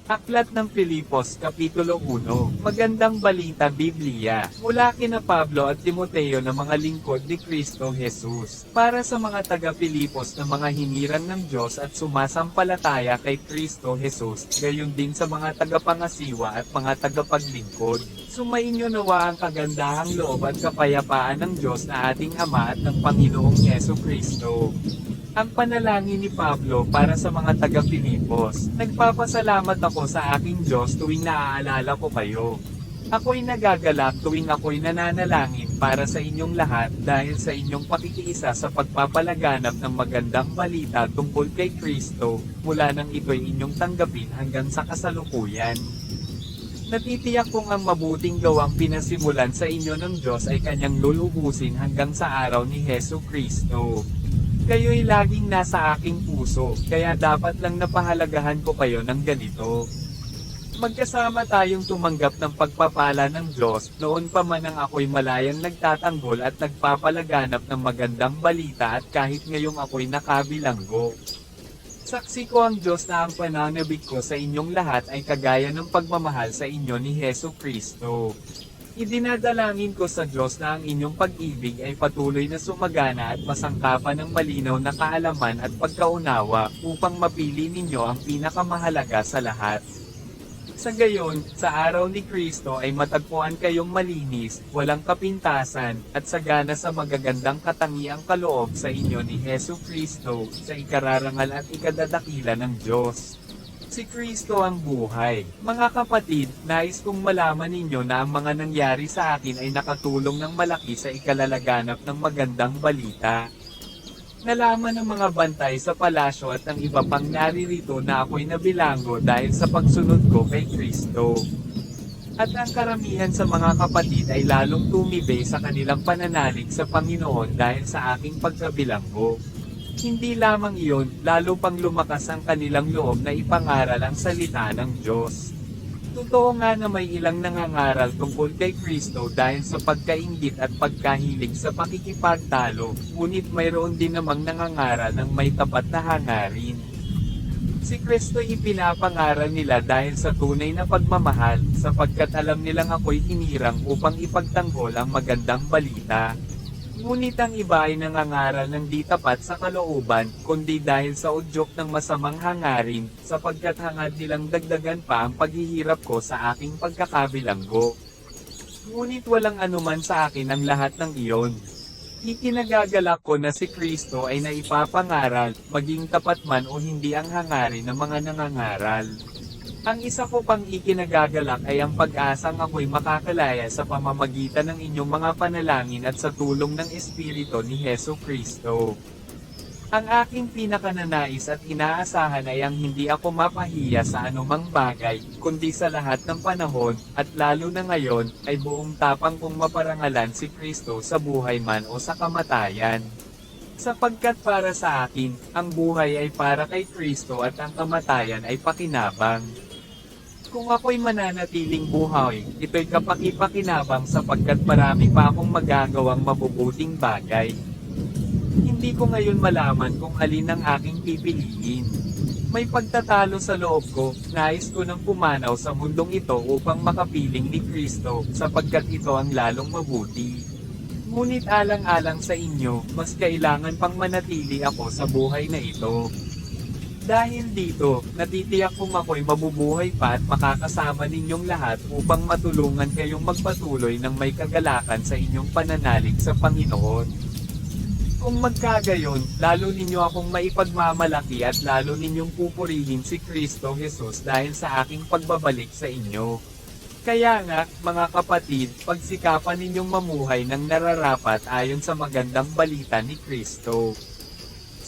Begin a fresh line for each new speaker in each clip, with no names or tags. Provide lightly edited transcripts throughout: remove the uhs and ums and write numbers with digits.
Aklat ng Pilipos, Kapitulo 1. Magandang Balita Biblia. Mula kina Pablo at Timoteo na mga lingkod ni Kristo Jesus. Para sa mga taga-Pilipos na mga hinirang ng Diyos at sumasampalataya kay Kristo Jesus, gayon din sa mga tagapangasiwa at mga tagapaglingkod. Sumainyo nawa ang kagandahang loob at kapayapaan ng Diyos na ating Ama at ng Panginoong Yesu Kristo. Ang panalangin ni Pablo para sa mga taga-Pilipos. Nagpapasalamat ako sa aking Diyos tuwing naaalala ko kayo. Ako'y nagagalak tuwing ako'y nananalangin para sa inyong lahat dahil sa inyong pakikiisa sa pagpapalaganap ng magandang balita tungkol kay Kristo, mula nang ito'y inyong tanggapin hanggang sa kasalukuyan. Natitiyak kong ang mabuting gawang pinasimulan sa inyo ng Diyos ay kanyang lulubusin hanggang sa araw ni Hesu Kristo. Kayo'y laging nasa aking puso, kaya dapat lang napahalagahan ko kayo ng ganito. Magkasama tayong tumanggap ng pagpapala ng Diyos, noon pa man ang ako'y malayang nagtatanggol at nagpapalaganap ng magandang balita at kahit ngayong ako'y nakabilanggo. Saksi ko ang Diyos na ang pananabik ko sa inyong lahat ay kagaya ng pagmamahal sa inyo ni Hesu Kristo. Idinadalangin ko sa Diyos na ang inyong pag-ibig ay patuloy na sumagana at masangkapan ng malinaw na kaalaman at pagkaunawa upang mapili ninyo ang pinakamahalaga sa lahat. Sa gayon, sa araw ni Kristo ay matagpuan kayong malinis, walang kapintasan, at sagana sa magagandang katangiang kaloob sa inyo ni Hesu Kristo, sa ikararangal at ikadadakila ng Diyos. Si Kristo ang buhay. Mga kapatid, nais kong malaman ninyo na ang mga nangyari sa akin ay nakatulong ng malaki sa ikalalaganap ng magandang balita. Nalaman ng mga bantay sa palasyo at ang iba pang naririto na ako'y nabilanggo dahil sa pagsunod ko kay Kristo. At ang karamihan sa mga kapatid ay lalong tumibay sa kanilang pananalig sa Panginoon dahil sa aking pagkabilanggo. Hindi lamang iyon, lalo pang lumakas ang kanilang loob na ipangaral ang salita ng Diyos. Totoo nga na may ilang nangangaral tungkol kay Kristo dahil sa pagkainggit at pagkahilig sa pakikipagtalo, ngunit mayroon din namang nangangaral ng may tapat na hangarin. Si Kristo ipinapangaral nila dahil sa tunay na pagmamahal, sapagkat alam nilang ako'y hinirang upang ipagtanggol ang magandang balita. Ngunit ang iba ay nangangaral ng di tapat sa kalooban, kundi dahil sa udyok ng masamang hangarin, sapagkat hangad nilang dagdagan pa ang paghihirap ko sa aking pagkakabilanggo. Ngunit walang anuman sa akin ang lahat ng iyon. Ikinagagalak ko na si Kristo ay naipapangaral, maging tapat man o hindi ang hangarin ng mga nangangaral. Ang isa ko pang ikinagagalak ay ang pag-asang ako'y makakalaya sa pamamagitan ng inyong mga panalangin at sa tulong ng Espiritu ni Hesu Kristo. Ang aking pinakananais at inaasahan ay ang hindi ako mapahiya sa anumang bagay, kundi sa lahat ng panahon, at lalo na ngayon, ay buong tapang kong maparangalan si Kristo sa buhay man o sa kamatayan. Sapagkat para sa akin, ang buhay ay para kay Kristo at ang kamatayan ay pakinabang. Kung ako'y mananatiling buhay, ito'y kapaki-pakinabang sapagkat marami pa akong magagawang mabubuting bagay. Hindi ko ngayon malaman kung alin ang aking pipiliin. May pagtatalo sa loob ko, nais ko nang pumanaw sa mundong ito upang makapiling ni Kristo, sapagkat ito ang lalong mabuti. Ngunit alang-alang sa inyo, mas kailangan pang manatili ako sa buhay na ito. Dahil dito, natitiyak kong ako'y mabubuhay pa at makakasama ninyong lahat upang matulungan kayong magpatuloy ng may kagalakan sa inyong pananalig sa Panginoon. Kung magkagayon, lalo ninyo akong maipagmamalaki at lalo ninyong pupurihin si Kristo Jesus dahil sa aking pagbabalik sa inyo. Kaya nga, mga kapatid, pagsikapan ninyong mamuhay ng nararapat ayon sa magandang balita ni Kristo.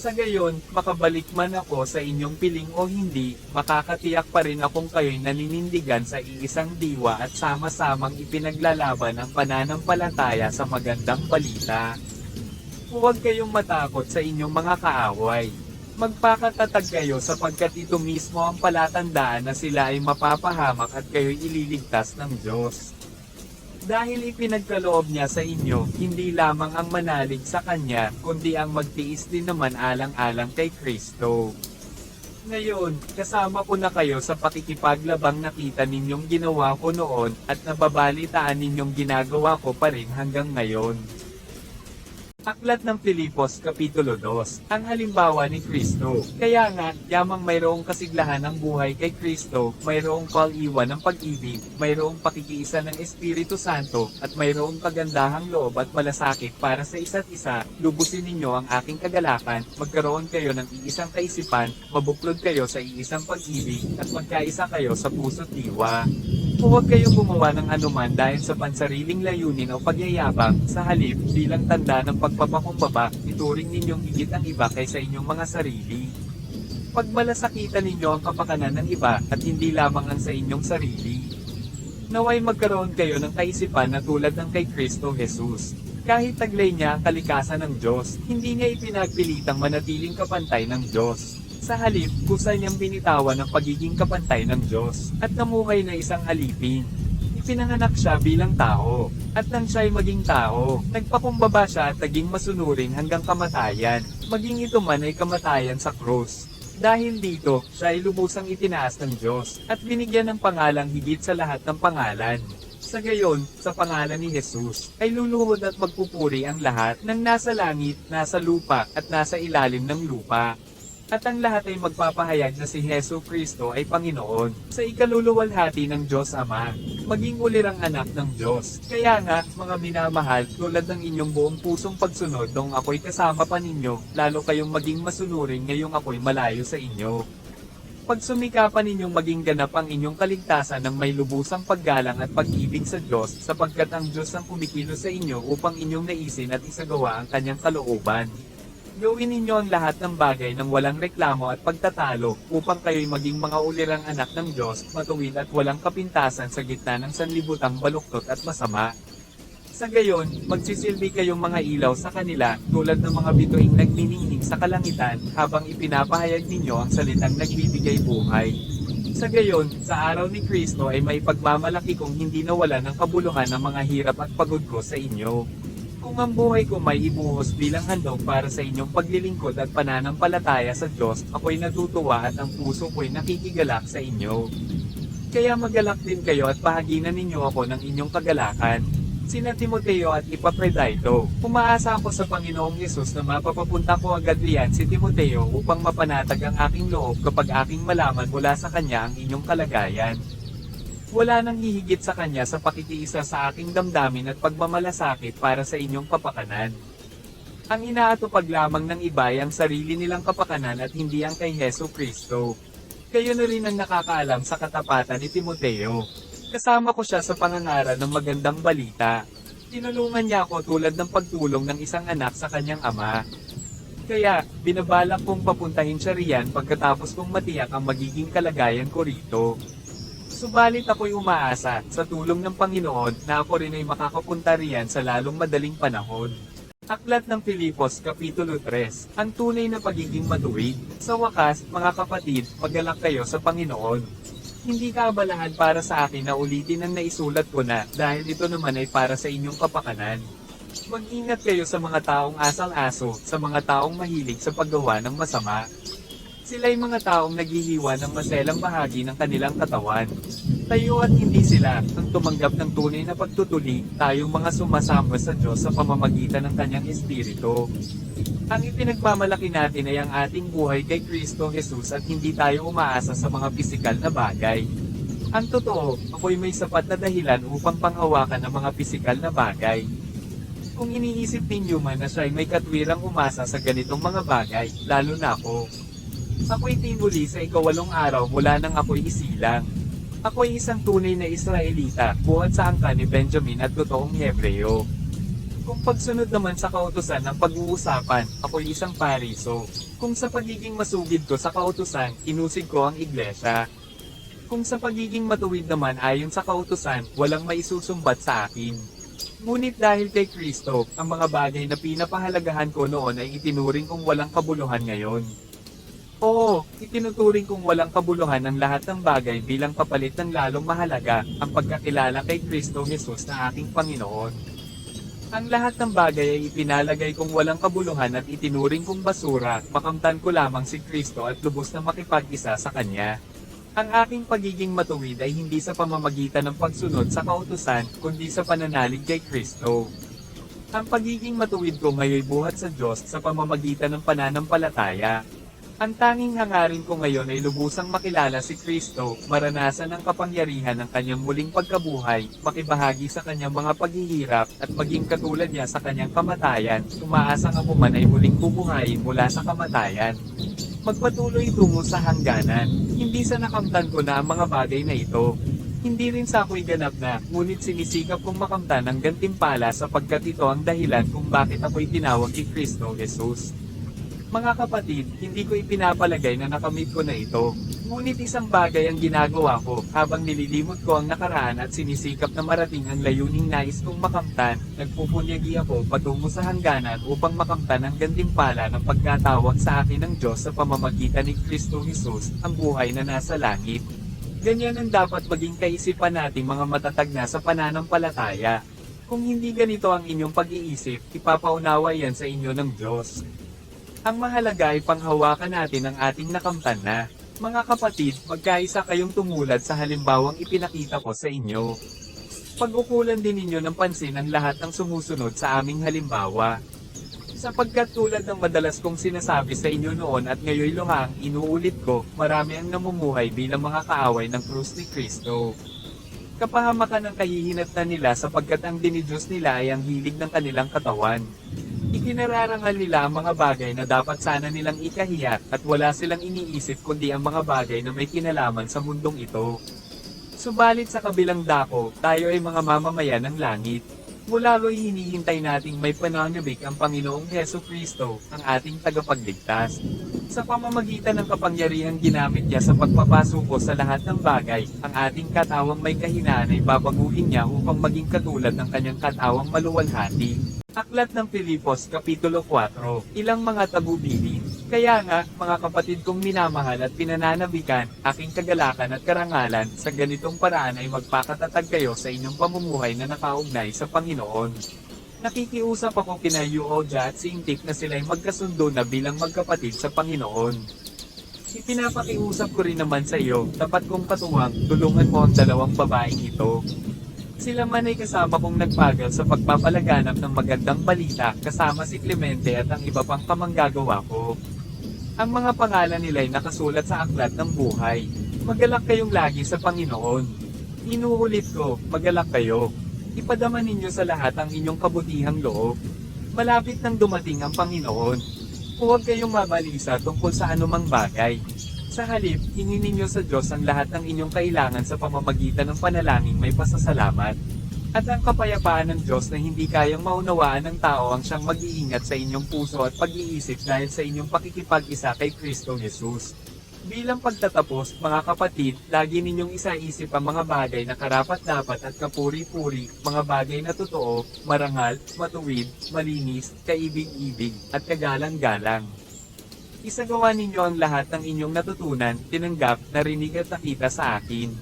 Sa gayon, makabalik man ako sa inyong piling o hindi, makakatiyak pa rin akong kayo'y naninindigan sa iisang diwa at sama-samang ipinaglalaban ang pananampalataya sa magandang balita. Huwag kayong matakot sa inyong mga kaaway. Magpakatatag kayo sapagkat ito mismo ang palatandaan na sila ay mapapahamak at kayo'y ililigtas ng Diyos. Dahil ipinagkaloob niya sa inyo, hindi lamang ang manalig sa Kanya, kundi ang magtiis din naman alang-alang kay Kristo. Ngayon, kasama ko na kayo sa pakikipaglabang nakita ninyong ginawa ko noon, at nababalitaan ninyong ginagawa ko pa rin hanggang ngayon. Aklat ng Filipos Kapitulo 2, ang halimbawa ni Kristo. Kaya nga, yamang mayroong kasiglahan ng buhay kay Kristo, mayroong pag-iwan ng pag-ibig, mayroong pakikiisa ng Espiritu Santo, at mayroong kagandahang loob at malasakit para sa isa't isa. Lubusin ninyo ang aking kagalakan, magkaroon kayo ng iisang kaisipan, mabuklod kayo sa iisang pag-ibig, at magkaisa kayo sa puso't diwa. Huwag kayong gumawa ng anuman dahil sa pansariling layunin o pagyayabang, sa halip, bilang tanda ng pagpapakumbaba, ituring ninyong higit ang iba kaysa inyong mga sarili. Pagmalasakitan ninyo ang kapakanan ng iba, at hindi lamang ang sa inyong sarili. Naway magkaroon kayo ng kaisipan na tulad ng kay Kristo Jesus. Kahit taglay niya ang kalikasan ng Diyos, hindi niya ipinagpilitang manatiling kapantay ng Diyos. Sa halip, kusa niyang binitawan ang pagiging kapantay ng Diyos, at namuhay na isang alipin. Ipinanganak siya bilang tao, at nang siya'y maging tao, nagpakumbaba siya at naging masunurin hanggang kamatayan, maging ito man ay kamatayan sa krus. Dahil dito, siya ay lubusang itinaas ng Diyos, at binigyan ng pangalang higit sa lahat ng pangalan. Sa gayon, sa pangalan ni Jesus, ay luluhod at magpupuri ang lahat ng nasa langit, nasa lupa, at nasa ilalim ng lupa. At ang lahat ay magpapahayag na si Hesu Kristo ay Panginoon, sa ikaluluwalhati ng Diyos Ama, maging ulirang anak ng Diyos. Kaya nga, mga minamahal, tulad ng inyong buong pusong pagsunod nung ako'y kasama pa ninyo, lalo kayong maging masunurin ngayong ako'y malayo sa inyo. Pagsumikapan ninyong maging ganap ang inyong kaligtasan ng may lubusang paggalang at pag-ibig sa Diyos, sapagkat ang Diyos ang kumikilos sa inyo upang inyong naisin at isagawa ang kanyang kalooban. Gawin ninyo ang lahat ng bagay ng walang reklamo at pagtatalo, upang kayo'y maging mga ulirang anak ng Diyos, matuwid at walang kapintasan sa gitna ng sanlibutang baluktot at masama. Sa gayon, magsisilbi kayong mga ilaw sa kanila, tulad ng mga bituing nagniningning sa kalangitan, habang ipinapahayag ninyo ang salitang nagbibigay buhay. Sa gayon, sa araw ni Kristo ay may pagmamalaki kong hindi nawala ng kabuluhan ng mga hirap at pagod ko sa inyo. Kung ang buhay ko may ibuhos bilang handog para sa inyong paglilingkod at pananampalataya sa Diyos, ako'y natutuwa at ang puso ko'y nakikigalak sa inyo. Kaya magalak din kayo at pahaginan ninyo ako ng inyong kagalakan. Sina Timoteo at Epaphroditus, umaasa ako sa Panginoong Yesus na mapapapunta ko agad riyan si Timoteo upang mapanatag ang aking loob kapag aking malaman mula sa kanya ang inyong kalagayan. Wala nang hihigit sa kanya sa pakikiisa sa aking damdamin at pagmamalasakit para sa inyong kapakanan. Ang inaatupag lamang ng iba ay ang sarili nilang kapakanan at hindi ang kay Hesu Kristo. Kayo na rin ang nakakaalam sa katapatan ni Timoteo. Kasama ko siya sa pangangaral ng magandang balita. Tinulungan niya ako tulad ng pagtulong ng isang anak sa kanyang ama. Kaya, binabalak kong papuntahin siya riyan pagkatapos kong matiyak ang magiging kalagayan ko rito. Subalit ako'y umaasa, sa tulong ng Panginoon, na ako rin ay makakapunta riyan sa lalong madaling panahon. Aklat ng Filipos Kapitulo 3, ang tunay na pagiging matuwid. Sa wakas, mga kapatid, magalak kayo sa Panginoon. Hindi kaabalahan para sa akin na ulitin ang naisulat ko na, dahil ito naman ay para sa inyong kapakanan. Mag-ingat kayo sa mga taong asal-aso, sa mga taong mahilig sa paggawa ng masama. Sila'y mga taong naghihiwa ng maselang bahagi ng kanilang katawan. Tayo at hindi sila, ang tumanggap ng tunay na pagtutuli, tayong mga sumasamba sa Diyos sa pamamagitan ng Kanyang Espiritu. Ang ipinagmamalaki natin ay ang ating buhay kay Kristo Jesus at hindi tayo umaasa sa mga pisikal na bagay. Ang totoo, ako'y may sapat na dahilan upang panghawakan ang mga pisikal na bagay. Kung iniisip ninyo man na siya'y may katwirang umasa sa ganitong mga bagay, lalo na ako. Ako'y tinuli sa ika-8 araw mula nang ako'y isilang. Ako'y isang tunay na Israelita, buhat sa angka ni Benjamin at totoong Hebreo. Kung pagsunod naman sa kautusan ng pag-uusapan, ako'y isang pariso. Kung sa pagiging masugid ko sa kautusan, inusig ko ang iglesia. Kung sa pagiging matuwid naman ayon sa kautusan, walang maisusumbat sa akin. Ngunit dahil kay Kristo, ang mga bagay na pinapahalagahan ko noon ay itinuring kong walang kabuluhan ngayon. Oo, itinuturing kong walang kabuluhan ang lahat ng bagay bilang kapalit ng lalong mahalaga, ang pagkakilala kay Kristo Jesus na aking Panginoon. Ang lahat ng bagay ay ipinalagay kong walang kabuluhan at itinuring kong basura, makamtan ko lamang si Kristo at lubos na makipag-isa sa Kanya. Ang aking pagiging matuwid ay hindi sa pamamagitan ng pagsunod sa kautusan, kundi sa pananalig kay Kristo. Ang pagiging matuwid ko ngayon buhat sa Diyos sa pamamagitan ng pananampalataya. Ang tanging hangarin ko ngayon ay lubusang makilala si Kristo, maranasan ang kapangyarihan ng kanyang muling pagkabuhay, makibahagi sa kanyang mga paghihirap, at maging katulad niya sa kanyang kamatayan, umaasang ako man ay muling bubuhayin mula sa kamatayan. Magpatuloy tungo sa hangganan, hindi sa nakamtan ko na ang mga bagay na ito. Hindi rin sa ako'y ganap na, ngunit sinisikap kong makamtan ang gantimpala sapagkat ito ang dahilan kung bakit ako'y tinawag ni Kristo Jesus. Mga kapatid, hindi ko ipinapalagay na nakamit ko na ito. Ngunit isang bagay ang ginagawa ko, habang nililimot ko ang nakaraan at sinisikap na marating ang layuning nais kong makamtan, nagpupunyagi ako patungo sa hangganan upang makamtan ang gantimpala ng pagkatawag sa akin ng Diyos sa pamamagitan ni Kristo Jesus, ang buhay na nasa langit. Ganyan ang dapat maging kaisipan nating mga matatag na sa pananampalataya. Kung hindi ganito ang inyong pag-iisip, ipapaunawa yan sa inyo ng Diyos. Ang mahalaga ay panghawakan natin ang ating nakamtan na. Mga kapatid, magkaisa kayong tumulad sa halimbawang ipinakita ko sa inyo. Pag-ukulan din ninyo ng pansin ang lahat ng sumusunod sa aming halimbawa. Sapagkat tulad ng madalas kong sinasabi sa inyo noon at ngayoy luhang inuulit ko, marami ang namumuhay bilang mga kaaway ng krus ni Kristo. Kapahamakan ang kahihinatnan nila sapagkat ang dinidiyos nila ay ang hilig ng kanilang katawan. Ikinararangal nila ang mga bagay na dapat sana nilang ikahiya at wala silang iniisip kundi ang mga bagay na may kinalaman sa mundong ito. Subalit sa kabilang dako, tayo ay mga mamamayan ng langit. Mula ro'y hinihintay nating may pananabik ang Panginoong Heso Kristo, ang ating tagapagligtas. Sa pamamagitan ng kapangyarihang ginamit niya sa pagpapasuko sa lahat ng bagay, ang ating katawang may kahinaan ay babaguhin niya upang maging katulad ng kanyang katawang maluwalhati. Aklat ng Pilipos Kapitulo 4, Ilang mga tagubilin. Kaya nga, mga kapatid kong minamahal at pinananabikan, aking kagalakan at karangalan, sa ganitong paraan ay magpakatatag kayo sa inyong pamumuhay na nakaugnay sa Panginoon. Nakikiusap ako kina Euodia at Sintik na sila'y magkasundo na bilang magkapatid sa Panginoon. Ipinapakiusap ko rin naman sa iyo, tapat kong katuwang, tulungan mo ang dalawang babaeng ito. Sila man ay kasama kong nagpagal sa pagpapalaganap ng magandang balita kasama si Clemente at ang iba pang kamanggagawa ko. Ang mga pangalan nila ay nakasulat sa aklat ng buhay. Magalak kayong lagi sa Panginoon. Inuulit ko, magalak kayo. Ipadama ninyo sa lahat ang inyong kabutihang loob. Malapit nang dumating ang Panginoon. Huwag kayong mabalisa tungkol sa anumang bagay. Sa halip, hingin ninyo sa Diyos ang lahat ng inyong kailangan sa pamamagitan ng panalangin may pasasalamat. At ang kapayapaan ng Diyos na hindi kayang maunawaan ng tao ang siyang mag-iingat sa inyong puso at pag-iisip dahil sa inyong pakikipag-isa kay Kristo Jesus. Bilang pagtatapos, mga kapatid, lagi ninyong isaisip ang mga bagay na karapat-dapat at kapuri-puri, mga bagay na totoo, marangal, matuwid, malinis, kaibig-ibig, at kagalang-galang. Isagawa ninyo ang lahat ng inyong natutunan, tinanggap, narinig at nakita sa akin.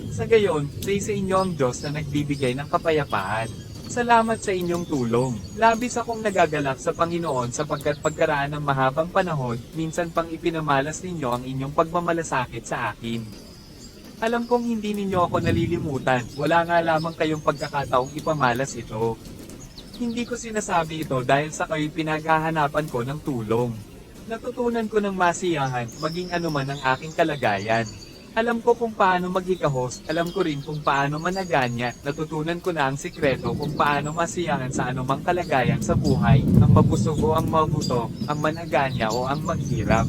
Sa gayon, sa inyo ang Diyos na nagbibigay ng kapayapaan. Salamat sa inyong tulong. Labis akong nagagalak sa Panginoon sapagkat pagkaraan ng mahabang panahon, minsan pang ipinamalas ninyo ang inyong pagmamalasakit sa akin. Alam kong hindi ninyo ako nalilimutan, wala nga lamang kayong pagkakataong ipamalas ito. Hindi ko sinasabi ito dahil sa kayo'y pinaghahanapan ko ng tulong. Natutunan ko ng masiyahan, maging anuman ang aking kalagayan. Alam ko kung paano maghikahos, alam ko rin kung paano managanya, natutunan ko na ang sikreto kung paano masiyahan sa anumang kalagayan sa buhay, ang mabusog o ang mabuto, ang managanya o ang maghirap.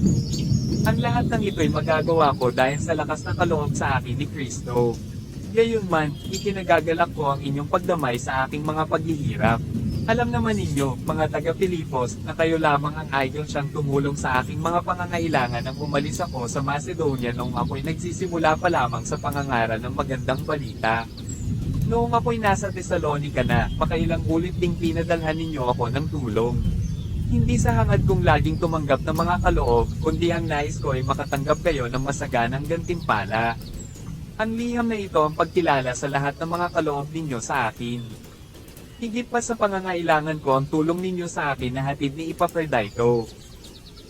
Ang lahat ng ito'y magagawa ko dahil sa lakas na kaloob sa akin ni Kristo. Gayunman, ikinagagalak ko ang inyong pagdamay sa aking mga paghihirap. Alam naman ninyo, mga taga-Pilipos, na kayo lamang ang idol siyang tumulong sa aking mga pangangailangan nang umalis ako sa Macedonia noong ako'y nagsisimula pa lamang sa pangangaral ng magandang balita. Noong ako'y nasa Thessalonica na, makailang ulit ding pinadalhan ninyo ako ng tulong. Hindi sa hangad kong laging tumanggap ng mga kaloob, kundi ang nais ko ay makatanggap kayo ng masaganang gantimpala. Ang liham na ito ang pagkilala sa lahat ng mga kaloob ninyo sa akin. Higit pa sa pangangailangan ko ang tulong ninyo sa akin na hatid ni Epaphroditus.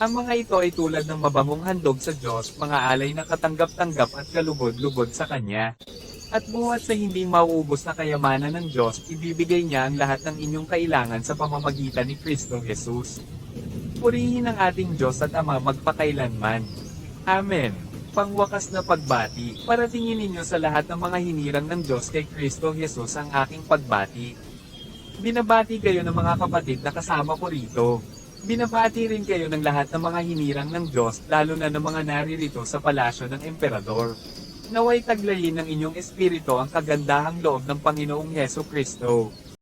Ang mga ito ay tulad ng mabangong handog sa Diyos, mga alay na katanggap-tanggap at kalugod-lugod sa Kanya. At buhat sa hindi mauubos na kayamanan ng Diyos, ibibigay niya ang lahat ng inyong kailangan sa pamamagitan ni Kristo Jesus. Purihin ang ating Diyos at Ama magpakailanman. Amen. Pangwakas na pagbati, paratingin ninyo sa lahat ng mga hinirang ng Diyos kay Kristo Jesus ang aking pagbati. Binabati kayo ng mga kapatid na kasama ko rito. Binabati rin kayo ng lahat ng mga hinirang ng Diyos, lalo na ng mga naririto sa palasyo ng Emperador. Naway taglayin ng inyong espiritu ang kagandahang loob ng Panginoong Heso Kristo.